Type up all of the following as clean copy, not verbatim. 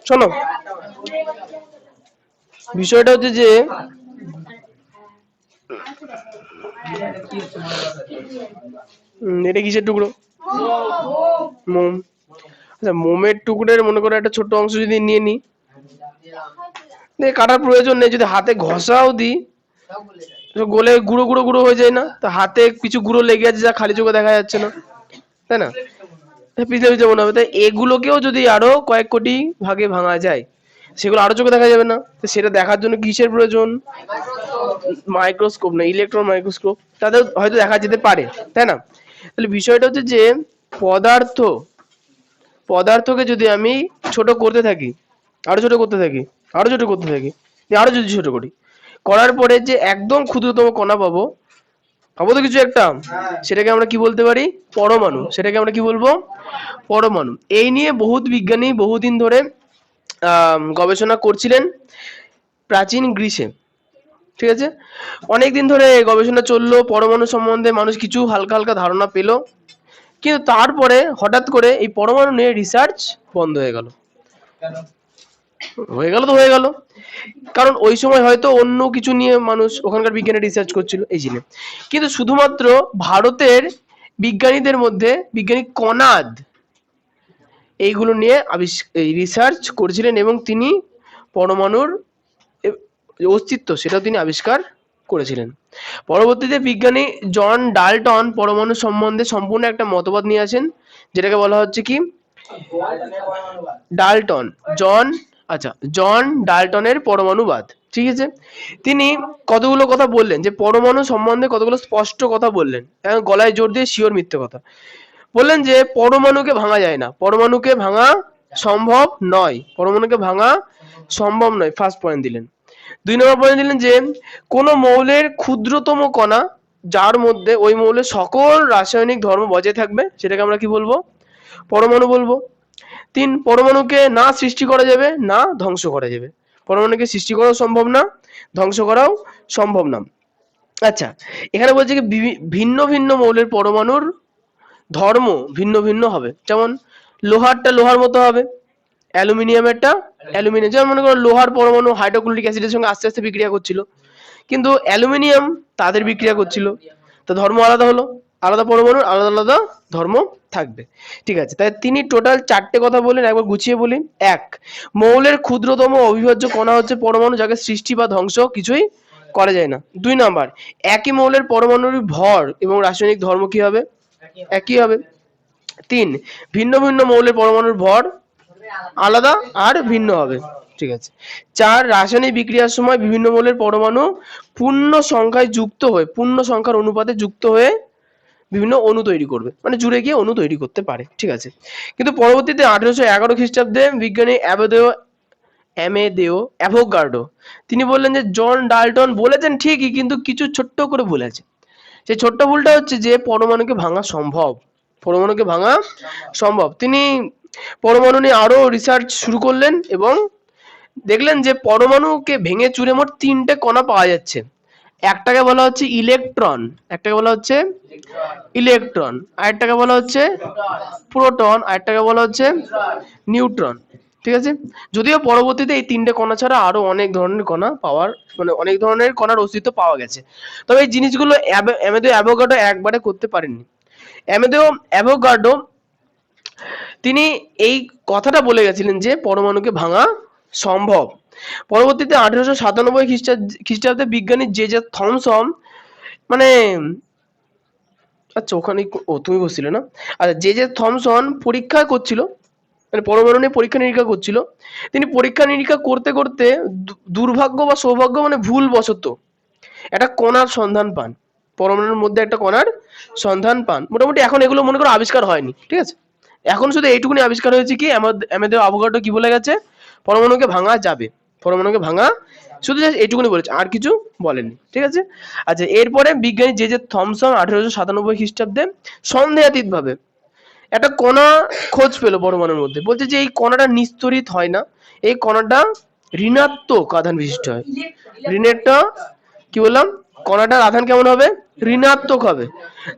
শোনো, বিষয়টা হচ্ছে যে এটা কিসের টুকরো? মোম। আচ্ছা, মোমের টুকরোর মনে করো একটা ছোট অংশ যদি নিয়ে নিই, কাটার প্রয়োজন নেই, যদি হাতে ঘষাও দিই গলে গুঁড়ো গুঁড়ো গুঁড়ো হয়ে যায় না? তো হাতে কিছু গুঁড়ো লেগে আছে যা খালি চোখে দেখা যাচ্ছে না, তাই না? পিছলে পিছলে মনে হবে। তাই এগুলোকেও যদি আরো কয়েক কোটি ভাগে ভাঙা যায়, সেগুলো আরো চোখে দেখা যাবে না? তো সেটা দেখার জন্য কিসের প্রয়োজন? মাইক্রোস্কোপ না, ইলেকট্রন মাইক্রোস্কোপ, তাদের হয়তো দেখা যেতে পারে, তাই না? তাহলে বিষয়টা হচ্ছে যে পদার্থকে যদি আমি ছোট করতে থাকি, আরো ছোট করতে থাকি, আরো ছোট করতে থাকি, আরো যদি ছোট করি, করার পরে যে একদম ক্ষুদ্রতম কণা পাবো, পাবো তো কিছু একটা, সেটাকে আমরা কি বলতে পারি? পরমাণু। সেটাকে আমরা কি বলবো? পরমাণু। এই নিয়ে বহুত বিজ্ঞানী বহুদিন ধরে গবেষণা করছিলেন প্রাচীন গ্রিসে, ঠিক আছে? অনেকদিন ধরে গবেষণা চললো পরমাণু সম্বন্ধে, মানুষ কিছু হালকা হালকা ধারণা পেল, কিন্তু তারপরে হঠাৎ করে এই পরমাণু নিয়ে রিসার্চ বন্ধ হয়ে গেল। তো হয়ে গেল, কারণ ওই সময় হয়তো অন্য কিছু নিয়ে মানুষ ওখানকার বিজ্ঞানী রিসার্চ করছিল এই জিনিস। কিন্তু শুধুমাত্র ভারতের বিজ্ঞানীদের মধ্যে বিজ্ঞানী কনাদ এইগুলো নিয়ে রিসার্চ করেছিলেন, এবং তিনি পরমাণুর অস্তিত্ব সেটাও তিনি আবিষ্কার করেছিলেন। পরবর্তীতে বিজ্ঞানী জন ডাল্টন পরমাণু সম্বন্ধে সম্পূর্ণ একটা মতবাদ নিয়ে আসেন, যেটাকে বলা হচ্ছে কি ডাল্টন জন ডাল্টনের পরমাণুবাদ, ঠিক আছে? তিনি কতগুলো কথা বললেন, যে পরমাণু সম্বন্ধে কতগুলো স্পষ্ট কথা বললেন, গলায় জোর দিয়ে শিওর মিথ্যে কথা বললেন, যে পরমাণুকে ভাঙা যায় না, পরমাণুকে ভাঙা সম্ভব নয়, পরমাণুকে ভাঙা সম্ভব নয়, ফার্স্ট পয়েন্ট দিলেন। 2 নম্বর পয়েন্ট দিলেন যে কোন মৌলের ক্ষুদ্রতম কণা যার মধ্যে ওই মৌলের সকল রাসায়নিক ধর্ম বজায় থাকবে, সেটাকে আমরা কি বলবো? পরমাণু বলবো। 3, পরমাণুকে না সৃষ্টি করা যাবে না ধ্বংস করা যাবে, পরমাণুকে সৃষ্টি করাও সম্ভব না, ধ্বংস করাও সম্ভব না। আচ্ছা, এখানে বলছে কি ভিন্ন ভিন্ন মৌলের পরমাণুর ধর্ম ভিন্ন ভিন্ন হবে, যেমন লোহারটা লোহার মতো হবে, অ্যালুমিনিয়ামেরটা অ্যালুমিনিয়াম। যেমন মনে করো লোহার পরমাণু হাইড্রোক্লোরিক অ্যাসিডের সঙ্গে আস্তে আস্তে বিক্রিয়া করছিল, কিন্তু অ্যালুমিনিয়াম তাদের বিক্রিয়া করছিল, তো ধর্ম আলাদা হলো, আলাদা পরমাণুর আলাদা আলাদা ধর্ম থাকবে, ঠিক আছে? তাই তিনি টোটাল 4টে কথা বললেন, একবার গুছিয়ে বলি। 1, মৌলের ক্ষুদ্রতম অবিভাজ্য কণা হচ্ছে পরমাণু, যাকে সৃষ্টি বা ধ্বংস কিছুই করা যায় না। 2 নাম্বার, একই মৌলের পরমাণুর ভর এবং রাসায়নিক ধর্ম কি হবে? একই হবে। 3, ভিন্ন ভিন্ন মৌলের পরমাণুর ভর আলাদা আর ভিন্ন হবে, ঠিক আছে? 4, রাসায়নিক বিক্রিয়ার সময় বিভিন্ন মৌলের পরমাণু পূর্ণ সংখ্যায় যুক্ত হয়ে, পূর্ণ সংখ্যার অনুপাতে যুক্ত হয়ে বিভিন্ন অণু তৈরি করবে, মানে জুড়ে গিয়ে অণু তৈরি করতে পারে, ঠিক আছে? কিন্তু পরবর্তীতে 1811 খ্রিস্টাব্দে বিজ্ঞানী অ্যাভোগাড্রো তিনি বললেন যে জন ডাল্টন বলেছেন ঠিকই, কিন্তু কিছু ছোট্ট করে ভুল আছে। সেই ছোট্ট ভুলটা হচ্ছে যে পরমাণুকে ভাঙা সম্ভব, পরমাণুকে ভাঙা সম্ভব। তিনি পরমাণু নিয়ে আরো রিসার্চ শুরু করলেন এবং দেখলেন যে পরমাণুকে ভেঙে চুরে মোট 3টে কণা পাওয়া যাচ্ছে। একটাকে বলা হচ্ছে ইলেকট্রন, একটাকে বলা হচ্ছে ইলেকট্রন, আরেকটাকে বলা হচ্ছে প্রোটন, আরেকটাকে বলা হচ্ছে নিউট্রন, ঠিক আছে? যদিও পরবর্তীতে এই 3টে কণা ছাড়া আরো অনেক ধরনের কণা পাওয়ার, মানে অনেক ধরনের কণার অস্তিত্ব পাওয়া গেছে, তবে এই জিনিসগুলো অ্যামেদো অ্যাভোগাড্রো একবারে করতে পারেননি। অ্যামেদো অ্যাভোগাড্রো তিনি এই কথাটা বলে গেছিলেন যে পরমাণুকে ভাঙা সম্ভব। পরবর্তীতে 1897 খ্রিস্টাব্দে বিজ্ঞানী জে থমসন, মানে আচ্ছা ওখানে তুমি বসছিলে না? আচ্ছা, জে থমসন পরীক্ষা করছিল, মানে পরমাণু নিয়ে পরীক্ষা নিরীক্ষা করছিল। তিনি পরীক্ষা নিরীক্ষা করতে করতে দুর্ভাগ্য বা সৌভাগ্য, মানে ভুল বশত একটা কণার সন্ধান পান, পরমাণুর মধ্যে একটা কণার সন্ধান পান। মোটামুটি এখন এগুলো মনে করো আবিষ্কার হয়নি, ঠিক আছে? এখন শুধু এইটুকুনি আবিষ্কার হয়েছে কি, আমাদের অ্যাভোগাড্রো কি বলে গেছে, পরমাণুকে ভাঙা যাবে, পরমাণুকে ভাঙা, শুধু এইটুকুনি বলেছে, আর কিছু বলেননি, ঠিক আছে? আচ্ছা, এরপরে বিজ্ঞানী জে থমসন 1897 খ্রিস্টাব্দে সন্দেহাতীত ভাবে একটা কণা খোঁজ পেল পরমাণুর মধ্যে। বলছে যে এই কণাটা নিস্তরিত হয় না, এই কণাটা ঋণাত্মক আধান বিশিষ্ট হয়। ঋণেরটা কি বললাম? কণাটার আধান কেমন হবে? ঋণাত্মক হবে।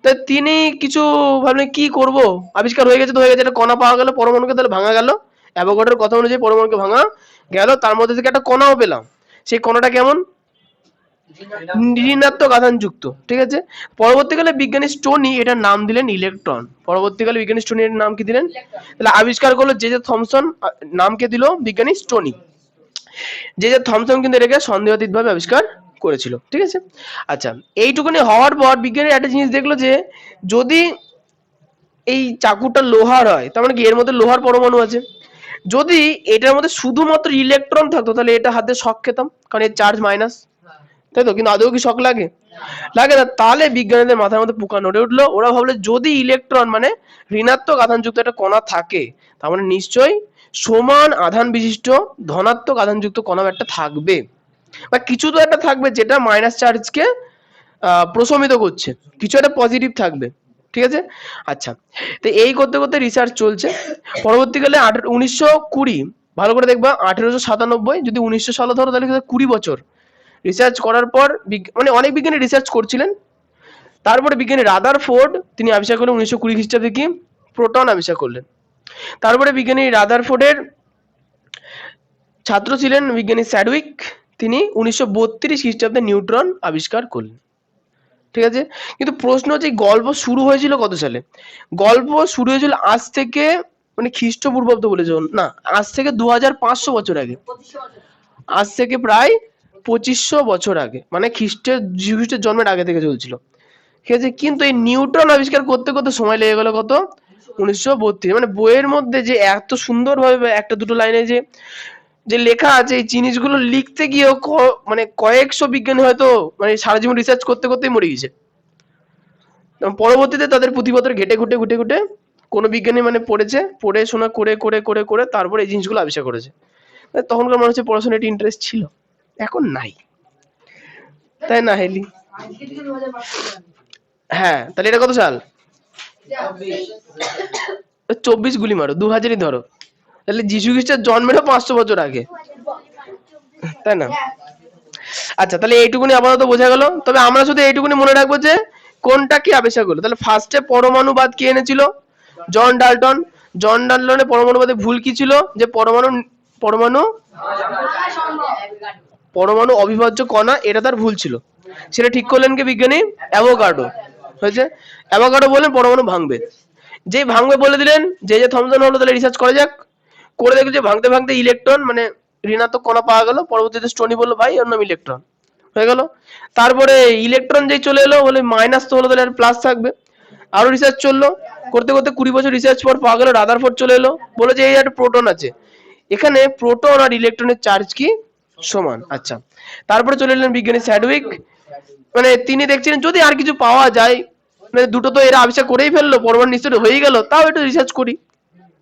তাই তিনি কিছু ভাবলেন কি করব, আবিষ্কার হয়ে গেছে তো হয়ে গেছে, একটা কণা পাওয়া গেল, পরমাণুকে তাহলে ভাঙা গেল, অ্যাভোগাড্রোর কথা অনুযায়ী পরমাণুকে ভাঙা গেল, তার মধ্যে থেকে একটা কণাও পেলাম। সেই কণাটা কেমন? ঋণাত্মক আধান যুক্ত। ঠিক আছে, পরবর্তীকালে বিজ্ঞানী স্টোনি এটার নাম দিলেন ইলেকট্রন। পরবর্তীকালে বিজ্ঞানী স্টোনি এর নাম কি দিলেন? তাহলে আবিষ্কার করলো জে জে থমসন, নাম কে দিল বিজ্ঞানী স্টোনি। জে জে থমসন কিন্তু এটাকে সন্দেহাতীত ভাবে আবিষ্কার করেছিল। ঠিক আছে, আচ্ছা এইটুকুনি হওয়ার পর বিজ্ঞানী একটা জিনিস দেখলো যে যদি এই চাকুটা লোহার হয় তার মানে কি এর মধ্যে লোহার পরমাণু আছে। যদি এটার মধ্যে শুধুমাত্র ইলেকট্রন থাকতো তাহলে এটা হাতে শক খেতাম, কারণ এর চার্জ মাইনাস, তাই তো? কিন্তু আদৌ কি শক লাগে? লাগে না। তাহলে বিজ্ঞানীদের মাথার মধ্যে পোকা নড়ে উঠলো। ওরা ভাবলো যদি ইলেকট্রন মানে ঋণাত্মক আধানযুক্ত একটা কণা থাকে তার মানে নিশ্চয়ই সমান আধান বিশিষ্ট ধনাত্মক আধানযুক্ত কণা একটা থাকবে, বা কিছু তো একটা থাকবে যেটা মাইনাস চার্জকে প্রশমিত করছে, কিছু একটা পজিটিভ থাকবে। ঠিক আছে, আচ্ছা তো এই করতে করতে রিসার্চ চলছে। পরবর্তীকালে 1920, ভালো করে দেখবা 1897, যদি 1900 সালে ধরো তাহলে 20 বছর রিসার্চ করার পর মানে অনেক বিজ্ঞানী রিসার্চ করছিলেন। তারপরে বিজ্ঞানী রাদারফোর্ড তিনি আবিষ্কার করলেন 1920 খ্রিস্টাব্দে কি প্রোটন আবিষ্কার করলেন। তারপরে বিজ্ঞানী রাদারফোর্ডের ছাত্র ছিলেন বিজ্ঞানী স্যাডউইক, তিনি 1932 খ্রিস্টাব্দে নিউট্রন আবিষ্কার করলেন। ঠিক আছে, কিন্তু প্রশ্ন হচ্ছে গল্প শুরু হয়েছিল কত সালে? গল্প শুরু হয়েছিল আজ থেকে মানে খ্রিস্টপূর্বাব্দ বলেছে না, আজ থেকে 2500 বছর আগে, আজ থেকে প্রায় 2500 বছর আগে, মানে যীশু খ্রিস্টের জন্মের আগে থেকে চলছিল। ঠিক আছে, কিন্তু এই নিউটন আবিষ্কার করতে করতে সময় লেগে গেল কত? 1932। মানে বইয়ের মধ্যে যে এত সুন্দরভাবে একটা দুটো লাইনে যে যে লেখা আছে এই জিনিসগুলো লিখতে গিয়েও মানে কয়েকশো বিজ্ঞানী হয়তো মানে সারা জীবন রিসার্চ করতে করতেই মরে গেছে। পরবর্তীতে তাদের পুঁথিপত্র ঘেটে ঘুটে ঘুটে ঘুটে কোনো বিজ্ঞানী মানে পড়েছে, পড়াশোনা করে করে করে করে তারপর এই জিনিসগুলো আবিষ্কার করেছে। তখনকার মানুষের পড়াশোনায় একটু ইন্টারেস্ট ছিল, এখন নাই, তাই না হেলি? হ্যাঁ, তাহলে এটা কত সাল? 24 গুলি মারো, 2000ই ধরো, তাহলে যীশু খ্রিস্টের জন্মেরও 500 বছর আগে, তাই না? আচ্ছা, তাহলে এইটুকুনি আপাতত বোঝা গেল। তবে আমরা শুধু এইটুকুনি মনে রাখবো যে কোনটা কি আবিষ্কার করলো। তাহলে ফার্স্টে পরমাণুবাদ কে এনেছিল? John Dalton. জন ডাল্টনের পরমাণুবাদে ভুল কি ছিল? যে পরমাণু পরমাণু পরমাণু অবিভাজ্য কণা, এটা তার ভুল ছিল। সেটা ঠিক করলেন কে? বিজ্ঞানী অ্যাভোগাড্রো। হয়েছে, অ্যাভোগাড্রো বললেন পরমাণু ভাঙবে। যে ভাঙবে বলে দিলেন যে যে থমসন হলো তাহলে রিসার্চ করা যাক। করে দেখলো যে ভাঙতে ভাঙতে ইলেকট্রন মানে ঋণাত্মক কণা পাওয়া গেল। পরবর্তীতে স্টোনি বললো ভাই ওর নাম ইলেকট্রন, হয়ে গেল। তারপরে ইলেকট্রন যেই চলে এলো বলে মাইনাস তো হলো তাহলে আর প্লাস থাকবে। আরো রিসার্চ চললো, করতে করতে 20 বছর রিসার্চ পর পাওয়া গেল রাদারফোর্ড চলে এলো, বলে যে এই একটা প্রোটন আছে, এখানে প্রোটন আর ইলেকট্রনের চার্জ কি সমান। আচ্ছা, তারপরে চলে এলেন বিজ্ঞানী স্যাডউইক, মানে তিনি দেখছিলেন যদি আর কিছু পাওয়া যায়, মানে দুটো তো এরা আবিষ্কার করেই ফেললো, পরমাণু নিশ্চয় হয়ে গেল, তাও একটু রিসার্চ করি,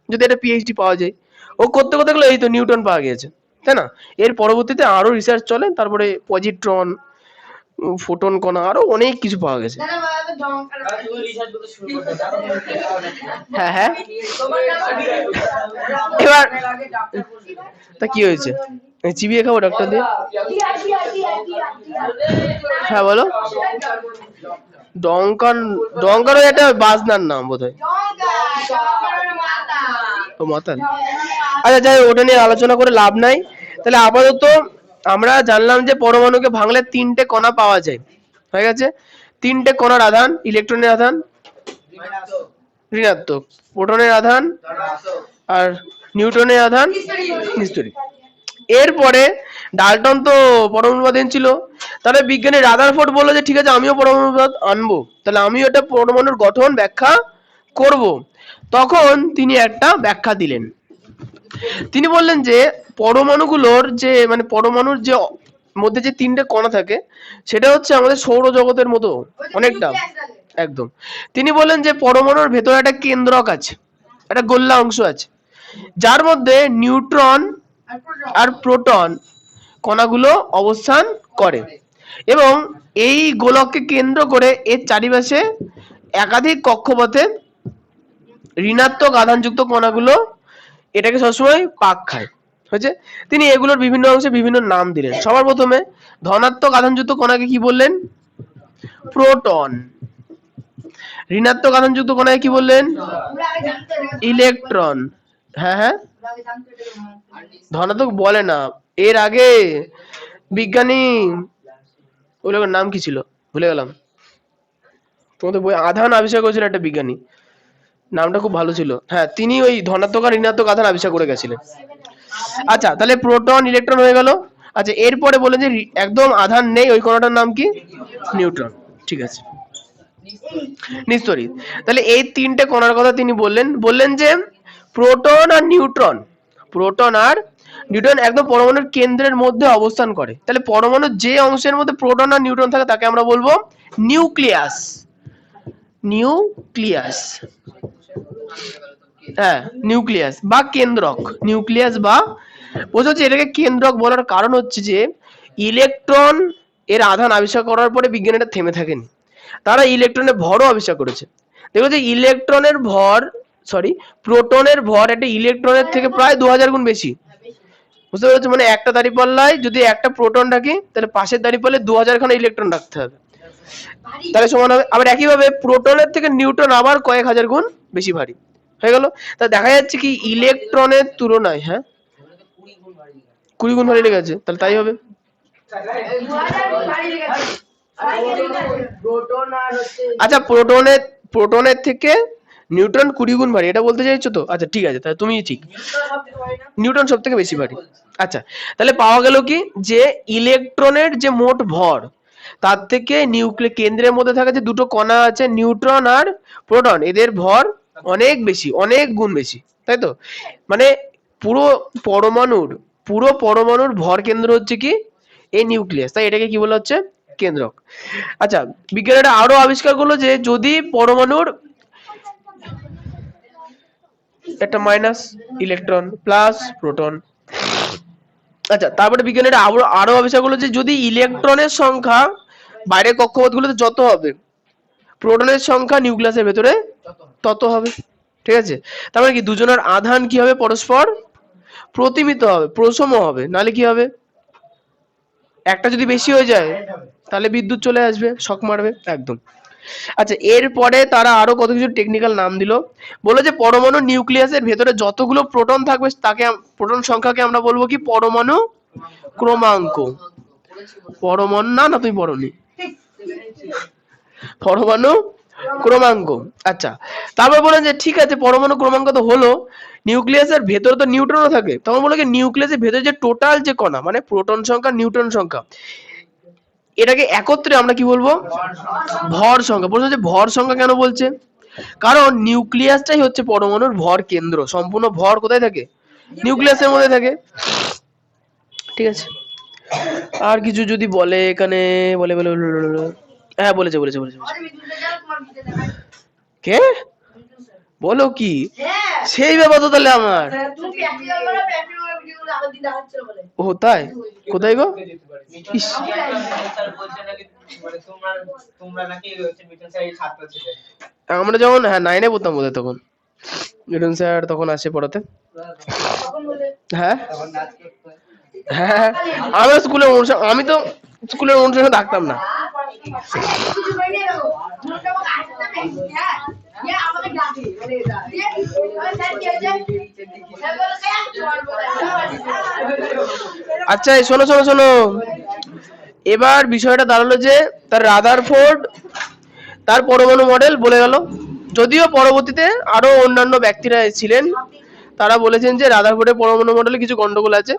যদি একটা পিএইচডি পাওয়া যায়। ও করতে করতে গেলো এই তো নিউটন পাওয়া গিয়েছে, তাই না? এর পরবর্তীতে আরো রিসার্চ চলে, তারপরে পজিট্রন, ফোটন কণা, আরো অনেক কিছু পাওয়া গেছে। হ্যাঁ হ্যাঁ, এবার তা কি হয়েছে? চিবিয়ে খাবো ডাক্তার দিয়ে? হ্যাঁ বলো। ডঙ্কান, ডঙ্কারও একটা বাজনার নাম বোধহয়। ও মাতাল। আচ্ছা যাই, ওটা নিয়ে আলোচনা করে লাভ নাই। তাহলে আপাতত আমরা জানলাম যে পরমাণুকে ভাঙলে 3টে কণা পাওয়া যায়, হয়ে গেছে। 3টে কণার আধান, ইলেকট্রনের আধান ঋণাত্মক, প্রোটনের আধান আর নিউটনের আধান নিস্তরী। এরপরে ডাল্টন তো পরমাণুবাদ ছিল, তাহলে বিজ্ঞানী রাদারফোর্ড বললো যে ঠিক আছে আমিও পরমাণুবাদ আনবো, তাহলে আমিও একটা পরমাণুর গঠন ব্যাখ্যা করব। তখন তিনি একটা ব্যাখ্যা দিলেন। তিনি বললেন যে পরমাণুগুলোর যে মানে পরমাণুর যে মধ্যে যে 3টে কণা থাকে সেটা হচ্ছে আমাদের সৌরজগতের মতো অনেকটা, একদম। তিনি বললেন যে পরমাণুর ভেতরে একটা কেন্দ্রক আছে, একটা গোল্লা অংশ আছে, যার মধ্যে নিউট্রন আর প্রোটন কণাগুলো অবস্থান করে, এবং এই গোলককে কেন্দ্র করে এর চারিপাশে একাধিক কক্ষপথে ঋণাত্মক আধানযুক্ত কণাগুলো এটাকে সবসময় পাক খায়, হয়েছে। তিনি এগুলোর বিভিন্ন অংশে বিভিন্ন নাম দিলেন। সবার প্রথমে ধনাত্মক আধানযুক্ত কণাকে কি বললেন? প্রোটন। ঋণাত্মক আধানযুক্ত কণায় কি বললেন? ইলেকট্রন। হ্যাঁ হ্যাঁ, ধনাত্মক বলে না, এর আগে বিজ্ঞানী, ওই লোকের নাম কি ছিল ভুলে গেলাম, তোমাদের বই আধান আবিষ্কার করেছিল একটা বিজ্ঞানী, নামটা খুব ভালো ছিল, হ্যাঁ তিনি ওই ধনাত্মক আর ঋণাত্মক আধান আবিষ্কার করে গেছিলেন। আচ্ছা তাহলে প্রোটন ইলেকট্রন হয়ে গেল। আচ্ছা এরপরে বলেন যে একদম আধান নেই ওই কণাটার নাম কি? নিউট্রন। ঠিক আছে, নিস্তড়িত। তাহলে এই তিনটে কণার কথা তিনি বললেন, বললেন যে প্রোটন আর নিউট্রন, প্রোটন আর নিউট্রন একদম পরমাণুর কেন্দ্রের মধ্যে অবস্থান করে। তাহলে পরমাণুর যে অংশের মধ্যে প্রোটন আর নিউট্রন থাকে তাকে আমরা বলবো নিউক্লিয়াস। নিউক্লিয়াস, হ্যাঁ নিউক্লিয়াস বা কেন্দ্রক, নিউক্লিয়াস বা বোঝা যাচ্ছে। এটাকে কেন্দ্রক বলার কারণ হচ্ছে যে ইলেকট্রন এর আধান আবিষ্কার করার পরে বিজ্ঞানীরা থেমে থাকেনি, তারা ইলেকট্রনের ভরও আবিষ্কার করেছে। দেখো যে ইলেকট্রনের ভর, সরি প্রোটনের ভর একটা ইলেকট্রনের থেকে প্রায় 2000 গুণ বেশি। বুঝতে পেরেছো? মানে একটা দাঁড়িপাল্লায় যদি একটা প্রোটন রাখি তাহলে পাশের দাঁড়িপাল্লায় 2000 খানা ইলেকট্রন রাখতে হবে, তাহলে সমান হবে। আবার একইভাবে প্রোটনের থেকে নিউট্রন আবার কয়েক হাজার গুণ বেশি ভারী হয়ে গেল। তা দেখা যাচ্ছে কি ইলেকট্রনের তুলনায়, হ্যাঁ 20 গুণ ভারী লেগেছে, তাহলে তাই হবে। আচ্ছা প্রোটনের প্রোটনের থেকে নিউট্রন 20 গুণ ভারী, এটা বলতে চাইছো তো? আচ্ছা ঠিক আছে, তাহলে তুমি ঠিক, নিউটন সব থেকে বেশি ভারী। আচ্ছা তাহলে পাওয়া গেল কি যে ইলেকট্রনের যে মোট ভর তার থেকে নিউক্লিয় কেন্দ্রের মধ্যে থাকা যে দুটো কণা আছে নিউট্রন আর প্রোটন, এদের ভর অনেক বেশি, অনেক গুণ বেশি, তাই তো? মানে পুরো পরমাণুর ভর কেন্দ্র হচ্ছে কি এই নিউক্লিয়াস, তাই এটাকে কি বলা হচ্ছে? কেন্দ্রক। আচ্ছা বিজ্ঞানীরা আরো আবিষ্কার করলো যে যদি পরমাণুর একটা মাইনাস ইলেকট্রন প্লাস প্রোটন, আচ্ছা তারপরে বিজ্ঞানীরা আরো আবিষ্কার করলো যে যদি ইলেকট্রনের সংখ্যা বাইরের কক্ষপথগুলোতে যত হবে প্রোটনের সংখ্যা নিউক্লিয়াসের ভেতরে তত হবে। ঠিক আছে, তার মানে কি দুজনের আধান কি হবে? পরস্পর প্রতিমিত হবে, প্রসম হবে, নালে কি হবে? একটা যদি বেশি হয়ে যায় তাহলে বিদ্যুৎ চলে আসবে, শক মারবে একদম। আচ্ছা এরপরে তারা আরো কত কিছু টেকনিক্যাল নাম দিল, বলে যে পরমাণু নিউক্লিয়াসের ভেতরে যতগুলো প্রোটন থাকবে তাকে প্রোটন সংখ্যাকে আমরা বলবো কি? পরমাণু ক্রমাঙ্ক। পরমাণু না, না তুমি পড়নি, পরমাণু ক্রমাঙ্ক। আচ্ছা তারপর বলেন যে ঠিক আছে পরমাণু ক্রমাঙ্ক তো হলো, নিউক্লিয়াসের ভেতরে তো নিউট্রনও থাকে, তখন বলে কি নিউক্লিয়াসের ভেতরে যে টোটাল যে কণা মানে প্রোটন সংখ্যা নিউট্রন সংখ্যা এটাকে একত্রে আমরা কি বলবো? ভর সংখ্যা। বলছে যে ভর সংখ্যা কেন বলছে? কারণ নিউক্লিয়াসটাই হচ্ছে পরমাণুর ভর কেন্দ্র, সম্পূর্ণ ভর কোথায় থাকে? নিউক্লিয়াসের মধ্যে থাকে। ঠিক আছে, আর কিছু যদি বলে এখানে, বলে বলে হ্যাঁ বলেছে বলেছে বলেছে কে বলো কি সেই ব্যাপার তো তাহলে আমার। ও তাই, কোথায় গো? আমরা যখন হ্যাঁ 9-এ পড়তাম বোধহয় তখন মিঠুন স্যার তখন আসে পড়াতে। হ্যাঁ হ্যাঁ আমি স্কুলের অনুষ্ঠান, আমি তো স্কুলের অনুষ্ঠানে থাকতাম না। আচ্ছা শোনো শোনো শোনো, এবার বিষয়টা দাঁড়ালো যে তার রাদারফোর্ড তার পরমাণু মডেল বলে গেল, যদিও পরবর্তীতে আরো অন্যান্য ব্যক্তিরা ছিলেন তারা বলেছেন যে রাদারফোর্ডের পরমাণু মডেলে কিছু গন্ডগোল আছে,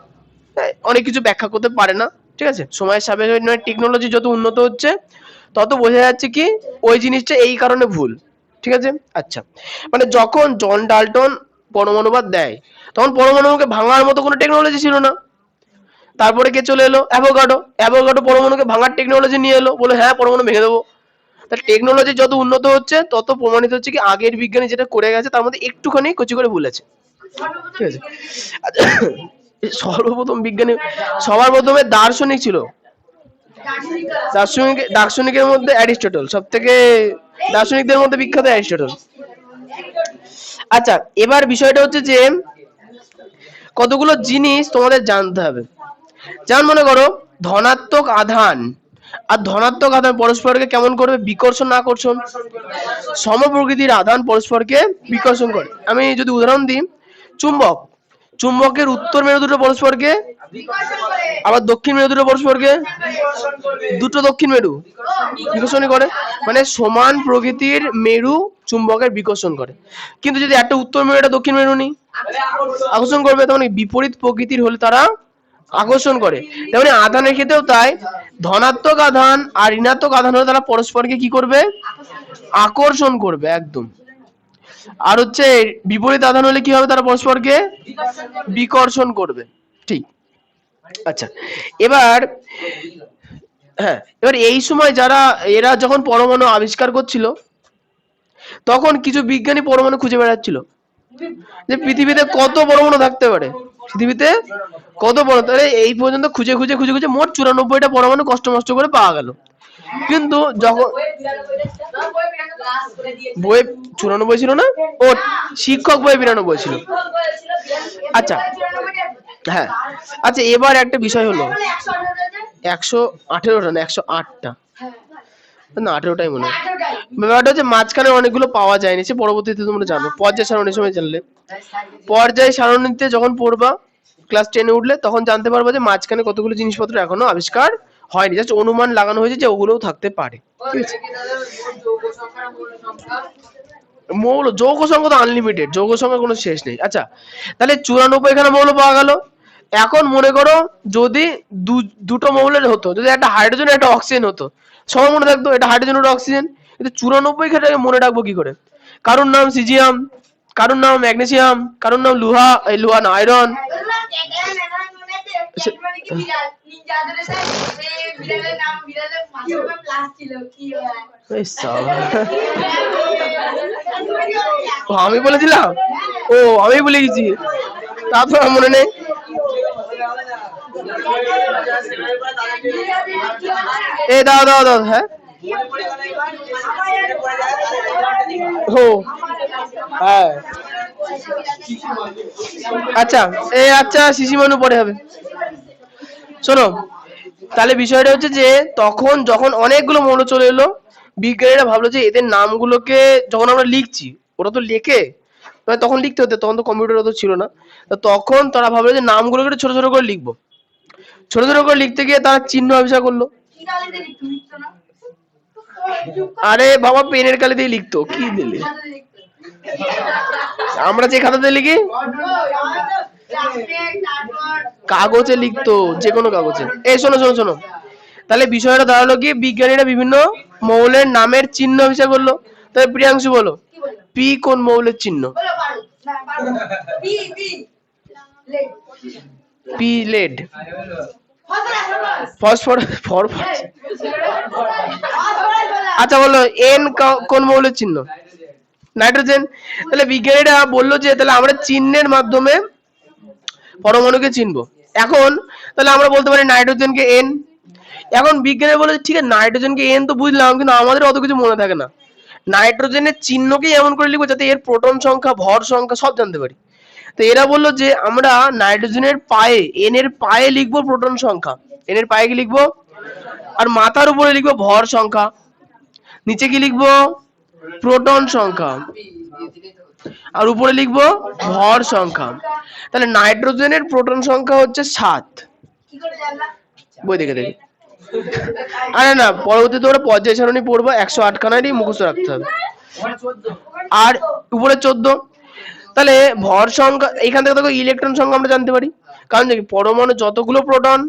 অনেক কিছু ব্যাখ্যা করতে পারে না। ঠিক আছে, সময়ের সাপেক্ষে টেকনোলজি যত উন্নত হচ্ছে তত বোঝা যাচ্ছে কি ওই জিনিসটা এই কারণে ভুল। ঠিক আছে, আচ্ছা মানে যখন জন ডাল্টন পরমাণুবাদ দেয় তখন পরমাণুকে ভাঙার মতো কোনো টেকনোলজি ছিল না। তারপরে কে চলে এলো? অ্যাভোগাডো। অ্যাভোগাডো পরমাণুকে ভাঙার টেকনোলজি নিয়ে এলো, বলে হ্যাঁ পরমাণু ভেঙে দেবো। তাহলে টেকনোলজি যত উন্নত হচ্ছে তত প্রমাণিত হচ্ছে কি আগের বিজ্ঞানী যেটা করে গেছে তার মধ্যে একটুখানি কচি করে ভুল আছে। ঠিক আছে, সর্বপ্রথম বিজ্ঞানী সবার প্রথমে দার্শনিক ছিল, দার্শনিকের মধ্যে অ্যারিস্টটল, সব থেকে দার্শনিকদের মধ্যে বিখ্যাত অ্যারিস্টটল। আচ্ছা এবার বিষয়টা হচ্ছে যে কতগুলো জিনিস তোমাদের জানতে হবে। যেমন মনে করো ধনাত্মক আধান আর ধনাত্মক আধান পরস্পরকে কেমন করবে? বিকর্ষণ না আকর্ষণ। সমপ্রকৃতির আধান পরস্পরকে বিকর্ষণ করে। আমি যদি উদাহরণ দিই, চুম্বক, চুম্বকের উত্তর মেরু দুটো পরস্পরকে, আবার দক্ষিণ মেরু দুটো পরস্পরকে, দুটো দক্ষিণ মেরু বিকর্ষণই করে। মানে সমান প্রকৃতির মেরু চুম্বকের বিকর্ষণ করে। কিন্তু যদি একটা উত্তর মেরু একটা দক্ষিণ মেরু নেই, আকর্ষণ করবে। তেমন বিপরীত প্রকৃতির হলে তারা আকর্ষণ করে। তেমনি আধানের ক্ষেত্রেও তাই, ধনাত্মক আধান আর ঋণাত্মক আধান হলে তারা পরস্পরকে কি করবে? আকর্ষণ করবে একদম। আর হচ্ছে বিপরীত আধান হলে কি হবে? তারা পরস্পরকে বিকর্ষণ করবে। ঠিক। আচ্ছা, এবার হ্যাঁ, এবার এই সময় যারা এরা যখন পরমাণু আবিষ্কার করছিল, তখন কিছু বিজ্ঞানী পরমাণু খুঁজে বেড়াচ্ছিল যে পৃথিবীতে কত পরমাণু থাকতে পারে, পৃথিবীতে কত পরমাণু। তাহলে এই পর্যন্ত খুঁজে খুঁজে খুঁজে খুঁজে মোট 94টা পরমাণু কষ্ট মষ্ট করে পাওয়া গেল। কিন্তু যখন বই 94 ছিল না, ও শিক্ষক বই 92 ছিল। আচ্ছা, হ্যাঁ, আচ্ছা, এবার একটা বিষয় হলো 118টা না 108টা না 18টাই মনে হয়। ব্যাপারটা হচ্ছে মাঝখানে অনেকগুলো পাওয়া যায়নি, সে পরবর্তীতে তোমরা জানো পর্যায় সারণীর সময় জানলে। পর্যায় সারণীতে যখন পড়বা ক্লাস 10-এ উঠলে, তখন জানতে পারবা যে মাঝখানে কতগুলো জিনিসপত্র এখনো আবিষ্কার হয়নি, জাস্ট অনুমান লাগানো হয়েছে যে ওগুলোও থাকতে পারে। ঠিক আছে, মৌল যৌগ সংখ্যা তো আনলিমিটেড, যৌগ সংখ্যা কোনো শেষ নেই। আচ্ছা, তাহলে 94 এখানে মৌল পাওয়া গেল। এখন মনে করো যদি দুটো মৌলের হতো, যদি একটা হাইড্রোজেন একটা অক্সিজেন হতো, সবাই মনে থাকতো এটা হাইড্রোজেন ওটা অক্সিজেন। কিন্তু 94 ক্ষেত্রে মনে রাখবো কি করে? কারোর নাম সিজিয়াম, কারোর নাম ম্যাগনেসিয়াম, কারোর নাম লোহা, এই লোহা না আয়রন। আমি বলেছিলাম, ও আমি বলে গেছি, তা তো আমার মনে নেই। এ দাও দাও দাও, হ্যাঁ হো হ্যাঁ, আচ্ছা আচ্ছা শিশিমানু পরে হবে। শোনো, তাহলে বিষয়টা হচ্ছে যে তখন যখন অনেকগুলো মৌল চলে এলো, বিজ্ঞানীরা ভাবলো যে এদের নামগুলোকে যখন আমরা লিখছি, ওরা তো লেখে, তখন লিখতে হতো, তখন তো কম্পিউটার অত ছিল না, তো তখন তারা ভাবলো যে নামগুলোকে ছোট ছোট করে লিখবো। ছোট ছোট করে লিখতে গিয়ে তারা চিহ্ন আবিষ্কার করলো। আরে বাবা, পেনের কালি দিয়ে লিখতো, কি দিলে? আমরা যে খাতাতে লিখি, কাগজে লিখতো, যে কোনো কাগজে। এই শোনো শোনো শোনো, তাহলে বিষয়টা দাঁড়ালো কি, বিজ্ঞানীরা বিভিন্ন মৌলের নামের চিহ্ন আবিষ্কার করলো। তাহলে প্রিয়াংশু বলো, পি কোন মৌলের চিহ্ন? P lead, phosphorus. আচ্ছা বলো, এন কোন মৌলের চিহ্ন? নাইট্রোজেন। তাহলে বিজ্ঞানীরা বললো যে তাহলে আমরা চিহ্নের মাধ্যমে পরমাণুকে চিনবো। এখন তাহলে আমরা বলতে পারি নাইট্রোজেনকে এন। এখন বিজ্ঞানী বলে ঠিক আছে, নাইট্রোজেনকে এন তো বুঝলাম, কিন্তু আমাদের অত কিছু মনে থাকে না। নাইট্রোজেনের চিহ্নকেই এমন করে লিখবো যাতে এর প্রোটন সংখ্যা, ভর সংখ্যা সব জানতে পারি। তো এরা বললো যে আমরা নাইট্রোজেনের পায়ে, এন এর পায়ে লিখবো প্রোটন সংখ্যা, এন এর পায়ে কি লিখবো, আর মাথার উপরে লিখবো ভর সংখ্যা, নিচে কি লিখবো, প্রোটন সংখ্যা, আর উপরে লিখবো ভর সংখ্যা। তাহলে নাইট্রোজেনের প্রোটন সংখ্যা হচ্ছে 7। বই দেখে দেখে, আরে না, পরবর্তীতে তোমরা পর্যায় সারণী পড়বো, 108 খানারই মুখস্থ রাখতে হবে। আর উপরে 14। তাহলে ভর সংখ্যা, এখান থেকে দেখো ইলেকট্রন সংখ্যা আমরা জানতে পারি, কারণ দেখি পরমাণু যতগুলো প্রোটন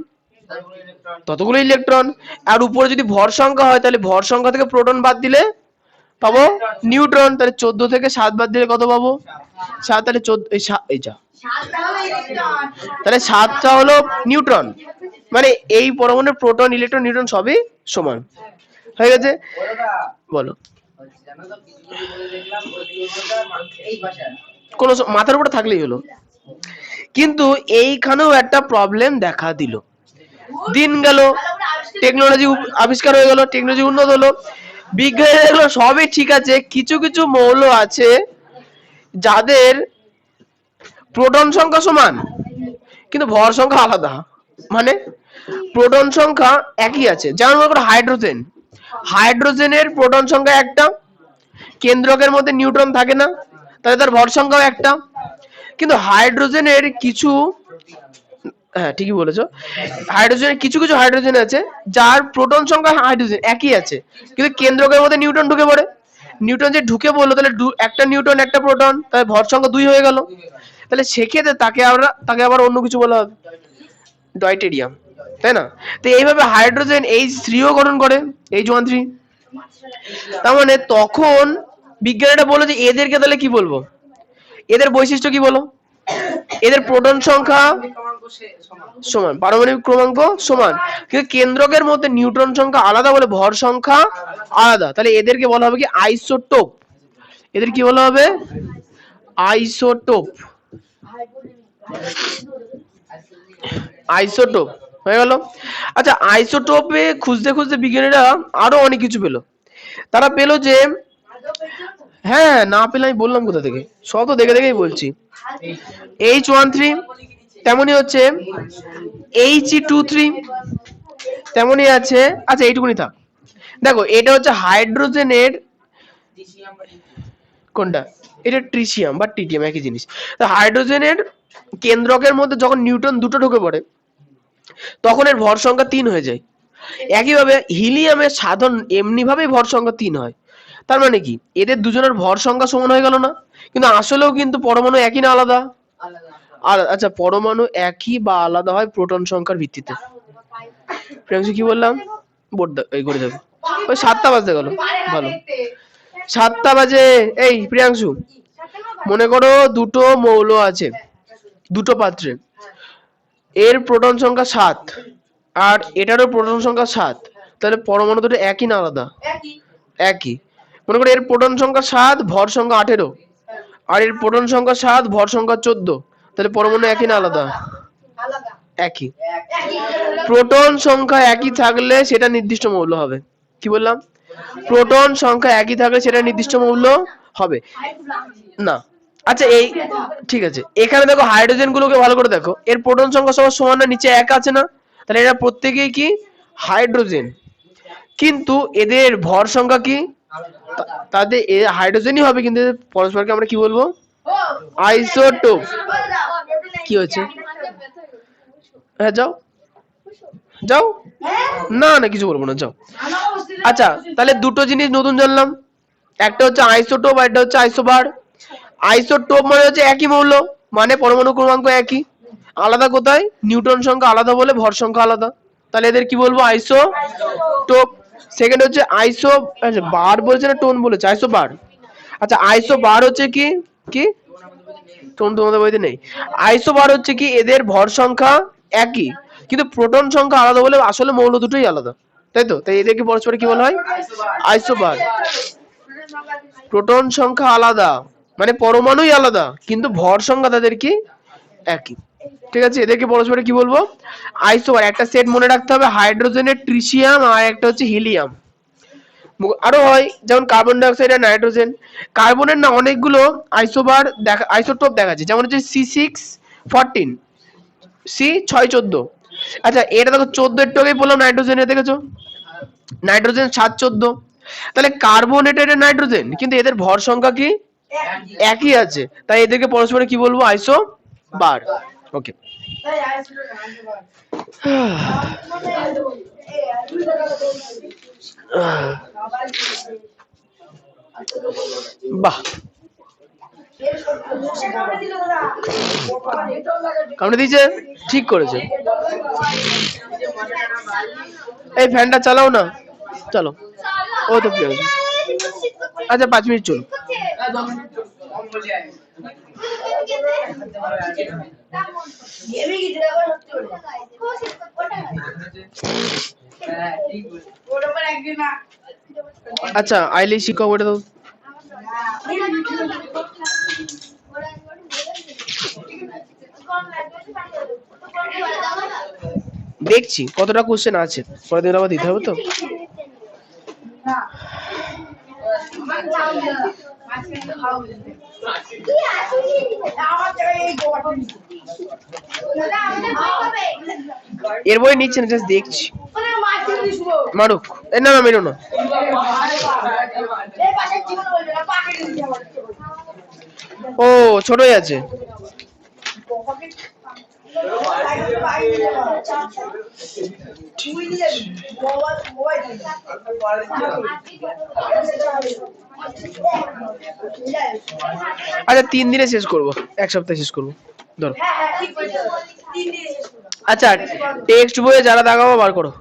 ততগুলো ইলেকট্রন। আর উপরে যদি ভর সংখ্যা হয়, তাহলে ভর সংখ্যা থেকে প্রোটন বাদ দিলে পাবো নিউট্রন। তাহলে 14 থেকে 7 বাদ দিলে কত পাবো? 7। তাহলে 14, এই যা, তাহলে 7টা হলো নিউট্রন। মানে এই পরমাণুর প্রোটন, ইলেকট্রন, নিউট্রন সবই সমান হয়ে গেছে। বলো, কোন মাথার উপরে থাকলেই হলো। কিন্তু এইখানেও একটা প্রবলেম দেখা দিল। দিন গেল, টেকনোলজি আবিষ্কার হয়ে গেল, টেকনোলজি উন্নত হলো, বিজ্ঞানী দেখলো সবই ঠিক আছে, কিছু কিছু মৌল আছে যাদের প্রোটন সংখ্যা সমান কিন্তু ভর সংখ্যা আলাদা। মানে প্রোটন সংখ্যা একই আছে। যেমন মনে করো হাইড্রোজেন, হাইড্রোজেনের প্রোটন সংখ্যা একটা, কেন্দ্রকের মধ্যে নিউট্রন থাকে না, তাহলে তার ভর সংখ্যাও একটা। কিন্তু হাইড্রোজেনের কিছু, হ্যাঁ ঠিকই বলেছো, হাইড্রোজেনের কিছু কিছু হাইড্রোজেন আছে যার প্রোটন সংখ্যা হাইড্রোজেন একই আছে, কিন্তু কেন্দ্রকের মধ্যে নিউট্রন ঢুকে পড়ে। নিউট্রন যে ঢুকে পড়লো, তাহলে একটা নিউট্রন একটা প্রোটন, তাহলে ভর সংখ্যা 2 হয়ে গেল। তাহলে সেক্ষেত্রে তাকে আবার অন্য কিছু বলা হবে, ডয়টেরিয়াম, তাই না? তো এইভাবে হাইড্রোজেন H3ও গঠন করে, H13। তার মানে তখন বিজ্ঞানীরা বললো যে এদেরকে তাহলে কি বলবো, এদের বৈশিষ্ট্য কি বলো, এদের প্রোটন সংখ্যা সমান, পারমাণবিক ক্রমাঙ্ক সমান, কিন্তু কেন্দ্রকের মধ্যে নিউট্রন সংখ্যা আলাদা বলে ভর সংখ্যা আলাদা। তাহলে এদেরকে বলা হবে কি আইসোটোপ। এদের কি বলা হবে, আইসোটোপ। আইসোটোপ হয়ে গেল। আচ্ছা, আইসোটোপে খুঁজতে খুঁজতে বিজ্ঞানীরা আরো অনেক কিছু পেলো। তারা পেলো যে, হ্যাঁ না পেলে আমি বললাম কোথা থেকে, সব তো দেখে দেখেই বলছি। H13 তেমনই হচ্ছে, He23 তেমনই আছে। আচ্ছা এইটুকুনি থাক। দেখো এটা হচ্ছে হাইড্রোজেনের, কোনটা, এটা ট্রিটিয়াম বা টিটিয়াম একই জিনিস। হাইড্রোজেনের কেন্দ্রকের মধ্যে যখন নিউট্রন দুটো ঢুকে পড়ে তখন এর ভর সংখ্যা 3 হয়ে যায়। একইভাবে হিলিয়ামের সাধারণ এমনি ভাবেই ভর সংখ্যা 3 হয়। তার মানে কি এদের দুজনের ভর সংখ্যা সমান হয়ে গেল না? কিন্তু আসলেও কিন্তু পরমাণু একই না আলাদা? আচ্ছা, পরমাণু একই বা আলাদা হয় প্রোটন সংখ্যার ভিত্তিতে। প্রিয়াংশু কি বললাম, বোর্ড এই করে দেবো। ওই 7টা বাজতে গেল, ভালো 7টা বাজে। এই প্রিয়াংশু, মনে করো দুটো মৌল আছে দুটো পাত্রে, এর প্রোটন সংখ্যা 7 আর এটারও প্রোটন সংখ্যা 7, তাহলে পরমাণু দুটো একই না আলাদা? একই। মনে করো এর প্রোটন সংখ্যা 7, ভর সংখ্যা 18, আর এর প্রোটন সংখ্যা 7, ভর সংখ্যা 14, তাহলে পরমাণু একই না আলাদা? একই। প্রোটন সংখ্যা একই থাকলে সেটা নির্দিষ্ট মৌল হবে। কি বললাম, প্রোটন সংখ্যা একই থাকলে সেটা নির্দিষ্ট মৌল হবে না। আচ্ছা এই ঠিক আছে, এখানে দেখো হাইড্রোজেন গুলোকে ভালো করে দেখো, এর প্রোটন সংখ্যা সবার সমান না, নিচে এক আছে না, তাহলে এরা প্রত্যেকেই কি হাইড্রোজেন, কিন্তু এদের ভর সংখ্যা কি, তাদের হাইড্রোজেনই হবে, কিন্তু পরস্পরকে আমরা কি বলবো, আইসোটোপ। কি হচ্ছে, হ্যাঁ যাও যাও, না না কিছু বলবো না, যাও। আচ্ছা তাহলে দুটো জিনিস নতুন জানলাম, একটা হচ্ছে আইসোটোপ আর একটা হচ্ছে আইসোবার। আইসোটোপ মানে হচ্ছে একই মৌল, মানে পরমাণু ক্রমাঙ্ক একই, আলাদা কোথায়, নিউট্রন সংখ্যা আলাদা বলে ভর সংখ্যা আলাদা, তাহলে এদের কি বলবো, আইসোটোপ। সেকেন্ড হচ্ছে আইসো, আচ্ছা বার বলেছে না টোন বলেছে, আইসোবার। আচ্ছা আইসোবার হচ্ছে কি, কি টোন তোমাদের বইতে নেই। আইসোবার হচ্ছে কি এদের ভর সংখ্যা একই কিন্তু প্রোটন সংখ্যা আলাদা বলে আসলে মৌল দুটোই আলাদা, তাই তো? তাই এদেরকে পরস্পর কি বলা হয়, আইসোবার। প্রোটন সংখ্যা আলাদা মানে পরমাণুই আলাদা কিন্তু ভর সংখ্যা তাদের কি একই, ঠিক আছে? এদেরকে পরস্পর কি বলবো, আইসোবার। একটা সেট মনে রাখতে হবে, হাইড্রোজেনের ট্রিটিয়াম আর একটা হচ্ছে হিলিয়াম। আরো হয় যেমন কার্বন ডাই অক্সাইড আর নাইট্রোজেন। কার্বনের না অনেকগুলো আইসোবার দেখা, আইসোটোপ দেখা যায়, যেমন হচ্ছে C614, C614। আচ্ছা এটা দেখো 14 এর টুকুই বললাম, নাইট্রোজেনে দেখেছো, নাইট্রোজেন 714। তাহলে কার্বনেটেড নাইট্রোজেন, কিন্তু এদের ভর সংখ্যা কি একই আছে, তাই এদেরকে পরস্পর কি বলবো, আইসোবার। ওকে, বাহ কামড়ে দিয়েছে, ঠিক করেছে। এই ফ্যানটা চালাও না, চলো। ও তো প্রিয়, আচ্ছা 5 মিনিট চলো। আচ্ছা আইলি শিক্ষক ওটা তো দেখছি কতটা কোশ্চেন আছে, পরের দিন আবার দিতে হবে তো। এর বই নিচ্ছে না, জাস্ট দেখছি। মারুক, না না মেরো না। ও ছোটই আছে। আচ্ছা 3 দিনে শেষ করবো, 1 সপ্তাহে শেষ করবো ধরো। আচ্ছা টেক্সট বইয়ে যারা দেখাবো বার করো।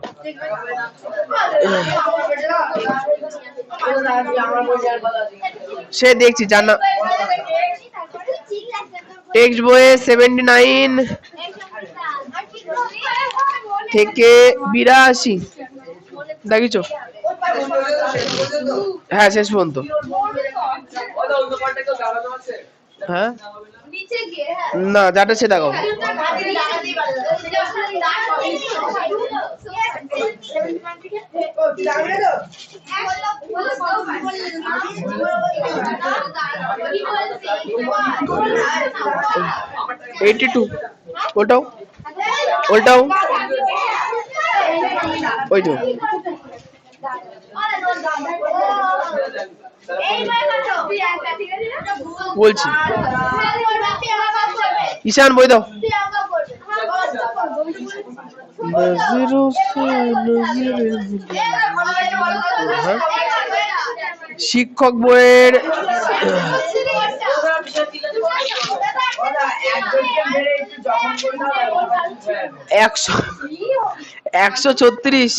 সে দেখছি জানা। টেক্সট বইয়ে 79 থেকে 82 দেখিছো? হ্যাঁ শেষ পর্যন্ত। হ্যাঁ না যাটা সে দেখাও। ওটাও ওটাও ওই তো বলছি। ঈশান বই দাও। শিক্ষক বইয়ের 136।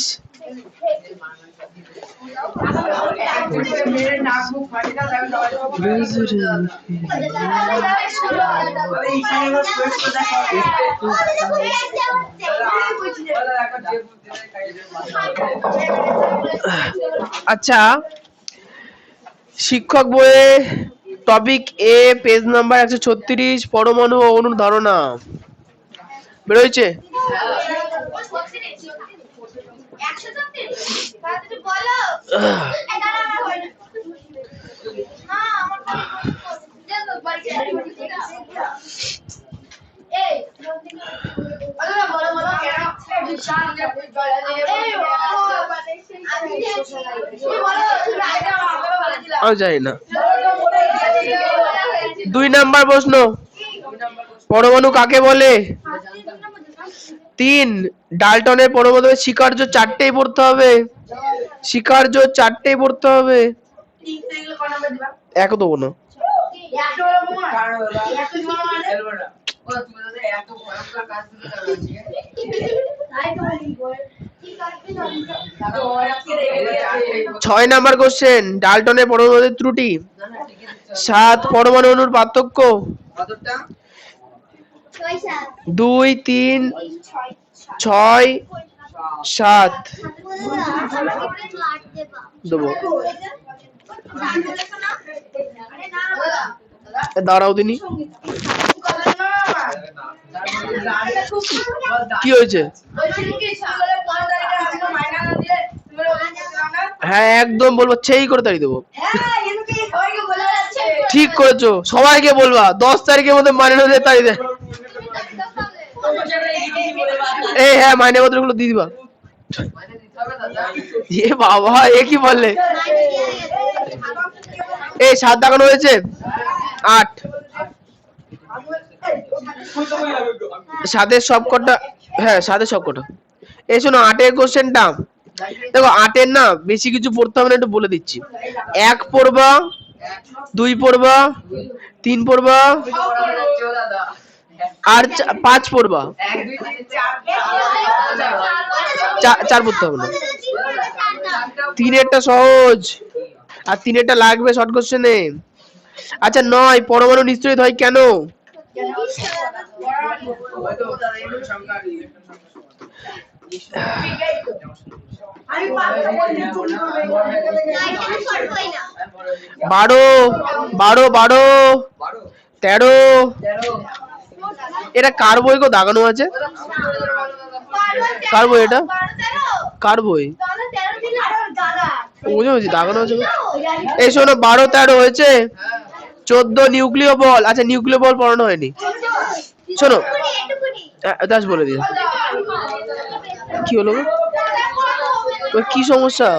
আচ্ছা শিক্ষক বইয়ে টপিক এ পেজ নাম্বার 136 পরমাণু ও অণুর ধারণা বেরোইছে। আমি জানি না। 2 নাম্বার প্রশ্ন, পরমাণু কাকে বলে? 3 ডাল্টনের পরমাণু স্বীকার্য 4টেই পড়তে হবে, স্বীকার্য 4টেই পড়তে হবে। এক দেবো না। ছয় নাম্বার কোশ্চেন, ডাল্টনের পরমাণুর ত্রুটি। 7 পরমাণু অণুর পার্থক্য। 2 3 6 7 দেবো। দাঁড়াও দিনি, কি হয়েছে? হ্যাঁ একদম বলবো, সেই করে তাড়িয়ে দেবো। ঠিক করেছো, সবাইকে বলবা 10 তারিখের মধ্যে মাইনে দিয়ে তাড়িয়ে দে। এই হ্যাঁ মাইনে পত্র গুলো দিয়ে দিবা। এ বাবা এ কি বললে? এই 7 দেখানো হয়েছে, 8 7-এর সবকটা। হ্যাঁ 7-এর সবকটা। এই শোনো 8-এর কোশ্চেনটা দেখো, 8-এর না বেশি কিছু পড়তে হবে না, একটু বলে দিচ্ছি। 1 পড়বা, 2 পড়বা, 3 পড়বা আর 5 পড়বা। 4 পড়তে হবে না। 3-এরটা সহজ আর 3-এরটা লাগবে শর্ট কোশ্চেনে। আচ্ছা 9 পরমাণু নিশ্চয়ই হয় কেন? বারো 13। এটা কার বই গো দাগানো আছে? কার বই এটা? কার বই? বুঝে বুঝি দাগানো আছে। এই শোনো 12 13 হয়েছে। 14 নিউক্লিয় বল। আচ্ছা নিউক্লিয় বল পড়ানো হয়নি, শোনো দাস বলে দিই। কি হলো গো? তোর কি সমস্যা?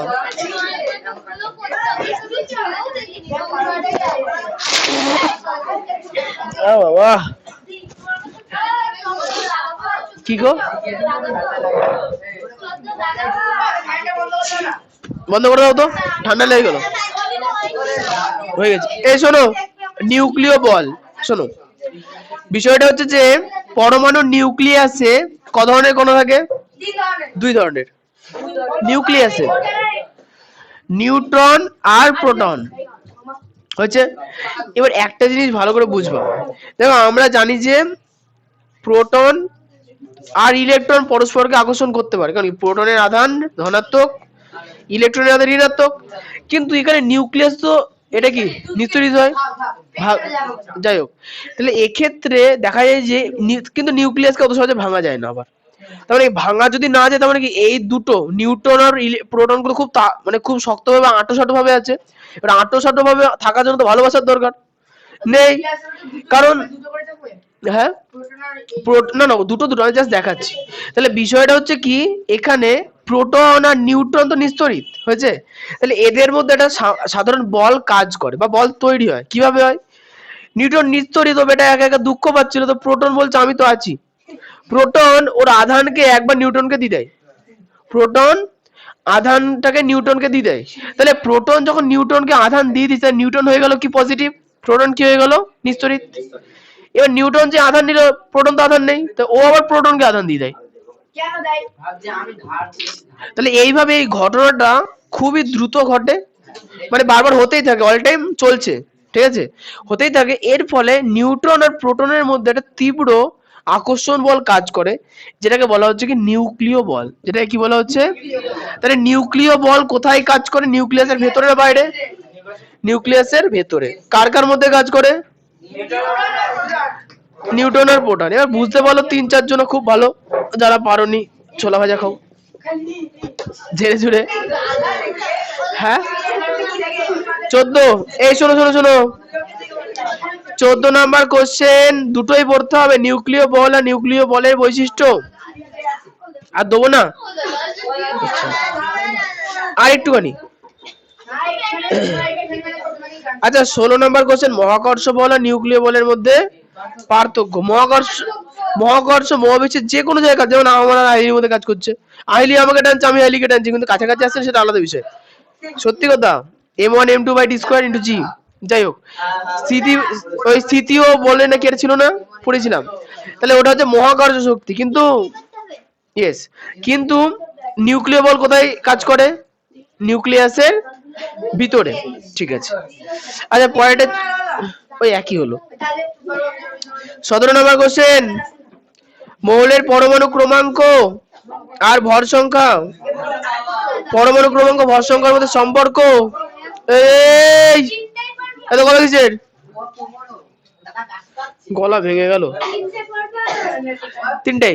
বাবা কি গো, বন্ধ করে দাও তো, ঠান্ডা লেগে গেল। হয়ে গেছে। এই শোনো, নিউক্লিয় বল শোনো, বিষয়টা হচ্ছে যে পরমাণু নিউক্লিয়াসে ক ধরনের কণা থাকে? দুই ধরনের নিউক্লিয়াসে, নিউট্রন আর প্রোটন হচ্ছে। এবার একটা জিনিস ভালো করে বুঝবা, দেখো আমরা জানি যে প্রোটন আর ইলেকট্রন পরস্পরকে আকর্ষণ করতে পারে, কারণ প্রোটনের আধান ধনাত্মক, ইলেকট্রনের আধান ঋণাত্মক। কিন্তু এখানে নিউক্লিয়াস তো এটা কি নিস্তড়িত হয়, যাই হোক, তাহলে এক্ষেত্রে দেখা যায় যে কিন্তু নিউক্লিয়াসকে অত সহজে ভাঙা যায় না। আবার তার মানে ভাঙা যদি না যায়, তার মানে কি এই দুটো নিউট্রন আর প্রোটন গুলো খুব মানে খুব শক্তভাবে আঁটোসাঁটো ভাবে আছে। এবার আঁটোসাঁটো ভাবে থাকার জন্য তো ভালোবাসার দরকার নেই, কারণ হ্যাঁ না না দুটো দুটো আমি জাস্ট দেখাচ্ছি। তাহলে বিষয়টা হচ্ছে কি, এখানে প্রোটন আর নিউট্রন তো নিস্তড়িত হয়েছে, তাহলে এদের মধ্যে একটা সাধারণ বল কাজ করে বা বল তৈরি হয়। কিভাবে হয়? নিউটন নিস্তড়িত, বেটা একা একা দুঃখ পাচ্ছিল, তো প্রোটন বলছে আমি তো আছি। প্রোটন ওর আধানকে একবার নিউটনকে দিয়ে দেয়, প্রোটন আধানটাকে নিউটনকে দিয়ে দেয়। তাহলে প্রোটন যখন নিউটনকে আধান দিয়ে দিচ্ছে, নিউটন হয়ে গেল কি পজিটিভ, প্রোটন কি হয়ে গেল নিস্তড়িত। এবার নিউটন যে আধান নিল, প্রোটন তো আধান নেই, তো ও আবার প্রোটনকে আধান দিয়ে দেয়। তাহলে এইভাবে এই ঘটনাটা খুবই দ্রুত ঘটে, মানে বারবার হতেই থাকে, অল টাইম চলছে, ঠিক আছে, হতেই থাকে। এর ফলে নিউট্রন আর প্রোটনের মধ্যে একটা তীব্র আকর্ষণ বল কাজ করে, যেটাকে বলা হচ্ছে কি নিউক্লিয় বল। যেটা কি বলা হচ্ছে? তাহলে নিউক্লিয় বল কোথায় কাজ করে? নিউক্লিয়াসের ভেতরে না বাইরে? নিউক্লিয়াসের ভেতরে। কার কার মধ্যে কাজ করে? নিউটন আর প্রোটন। এবার বুঝতে পারলো 3-4 জন, খুব ভালো। যারা পারোনি ছোলা ভাজা খাও ঝেড়ে ঝুড়ে। হ্যাঁ 14। এই শোনো শোনো শোনো, 14 নাম্বার কোশ্চেন, দুটোই পড়তে হবে, নিউক্লিয় বল আর নিউক্লিয় বলের বৈশিষ্ট্য। আর দেবো না, আর একটুখানি। আচ্ছা 16 নাম্বার কোশ্চেন, মহাকর্ষ বল আর নিউক্লিয় বলের মধ্যে পার্থক্য। মহাকর্ষ মহাবিশ্বের যে কোনো জায়গায়, যেমন আমার আর আইলির মধ্যে কাজ করছে, আইলি আমাকে টানছে, আমি আইলিকে টানছি, কিন্তু কাছাকাছি আসছে সেটা আলাদা বিষয়। সত্যি কথা, m1 m2 by d square into g। যাই হোক, স্থিতি, ওই স্থিতিও বলে নাকি এটা ছিল না, পড়েছিলাম। তাহলে ওটা হচ্ছে মহাকর্ষ শক্তি। কিন্তু ইয়েস, কিন্তু নিউক্লিয় বল কোথায় কাজ করে? নিউক্লিয়াসের ভিতরে, ঠিক আছে। আচ্ছা পরেরটা ওই একই হলো। 17 নম্বর কোশ্চেন, মৌলের পরমাণু ক্রমাঙ্ক আর ভর সংখ্যা, পরমাণু ক্রমাঙ্ক ভর সংখ্যার মধ্যে সম্পর্ক। এই এত গলা কিসের? গলা ভেঙে গেল। তিনটে।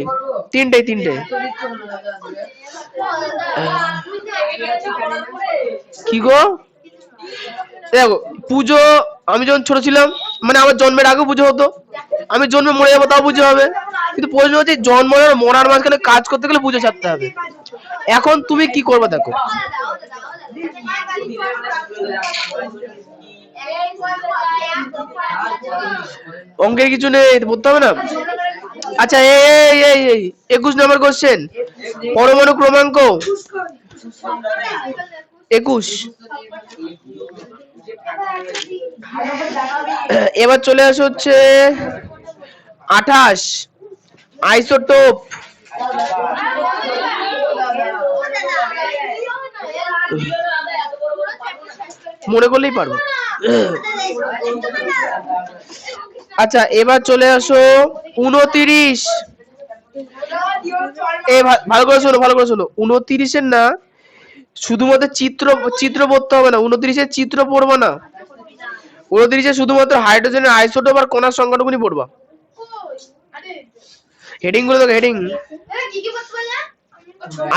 কি গো? দেখো পুজো, আমি যখন ছোট ছিলাম, মানে আমার জন্মের আগে পুজো হতো, আমি জন্মে মরে যাবো তাও পুজো হবে। কিন্তু প্রশ্ন হচ্ছে জন্ম আর মরার মাঝখানে কাজ করতে গেলে পুজো ছাড়তে হবে। এখন তুমি কি করবে দেখো, অঙ্কের কিছু নেই, পড়তে হবে না। আচ্ছা এই 21 নম্বর কোশ্চেন, পরমাণু ক্রমাঙ্ক 21। এবার চলে আসে হচ্ছে 28, আইসোটোপ। মনে করলেই পারবো। আচ্ছা এবার চলে আসো 29। ভালো করে শোনো 29-এর না শুধুমাত্র চিত্র পড়তে হবে না, 29-এর চিত্র পড়বো না, 29-এ শুধুমাত্র হাইড্রোজেনের আইসোটোপ আর কণার সংখ্যাটুকুনি পড়বা। হেডিং গুলো দেখো, হেডিং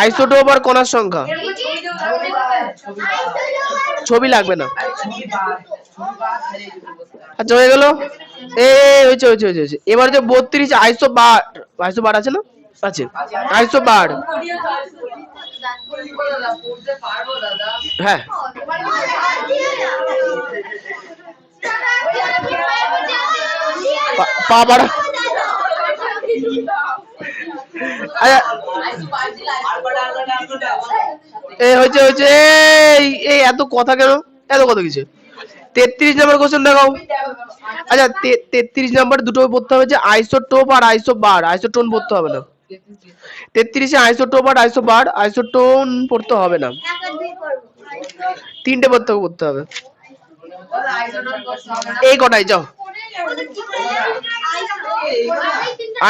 আইসোটোপ আর কণার সংখ্যা, ছবি লাগবে না। আচ্ছা হয়ে গেল, হয়েছে। এবার যে 32 আইসোবার আছে না, আছে, আইসো বার। হ্যাঁ পা বাড়া। আচ্ছা এই হয়েছে হয়েছে, এই এত কথা কেন, এত কথা কিছু। 33 নম্বর কোশ্চেন দেখাও। আচ্ছা 33 নম্বর দুটো পড়তে হবে, যে আইসোটোপ আর আইসোবার, আইসোটোন পড়তে হবে না। 33-এ আইসোটোপ আর আইসোবার, আইসোটোন পড়তে হবে না, তিনটে পড়তে হবে। এই কটাই যাও,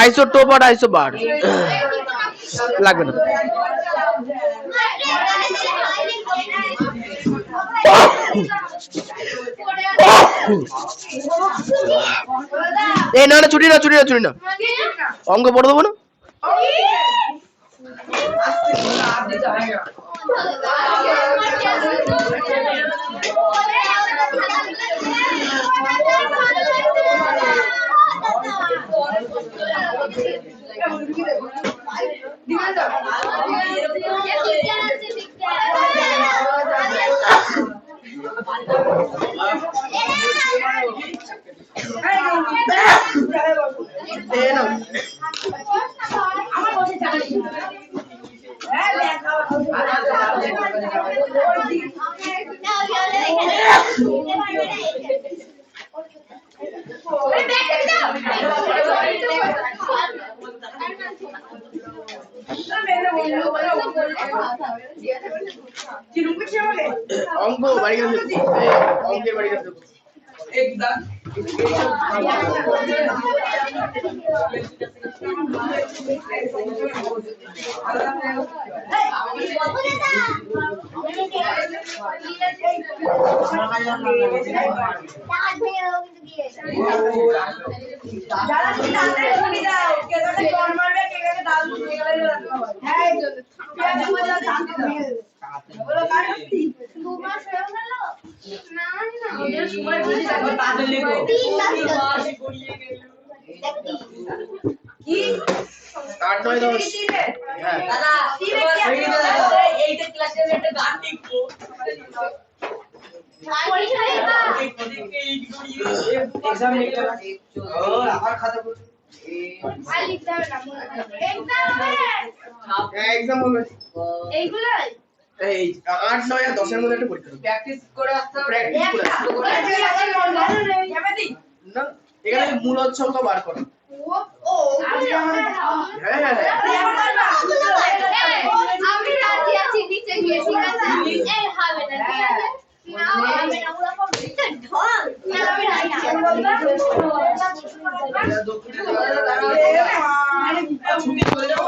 আইসোটোপ আর আইসোবার লাগবে না। এই না না, ছুটি না ছুটি না ছুটি না, অঙ্ক পড়ে দেবো না। অঙ্ক বাড়ি গেছে, অঙ্কের বাড়ি গেছে একদম। এই 8, 9 আর 10 এর মধ্যে একটা পরীক্ষা প্র্যাকটিস করে আসতে হবে, না এখানে মূলোৎসবটা বার করো। হ্যাঁ হ্যাঁ আমি রাজি আছি, নিচে গিয়ে ঠিক আছে, এই হবে না ঠিক আছে না হবে না, ওরা কমপ্লিট ঢল না আমি রাজি আছি। ছুটি চলে যাও,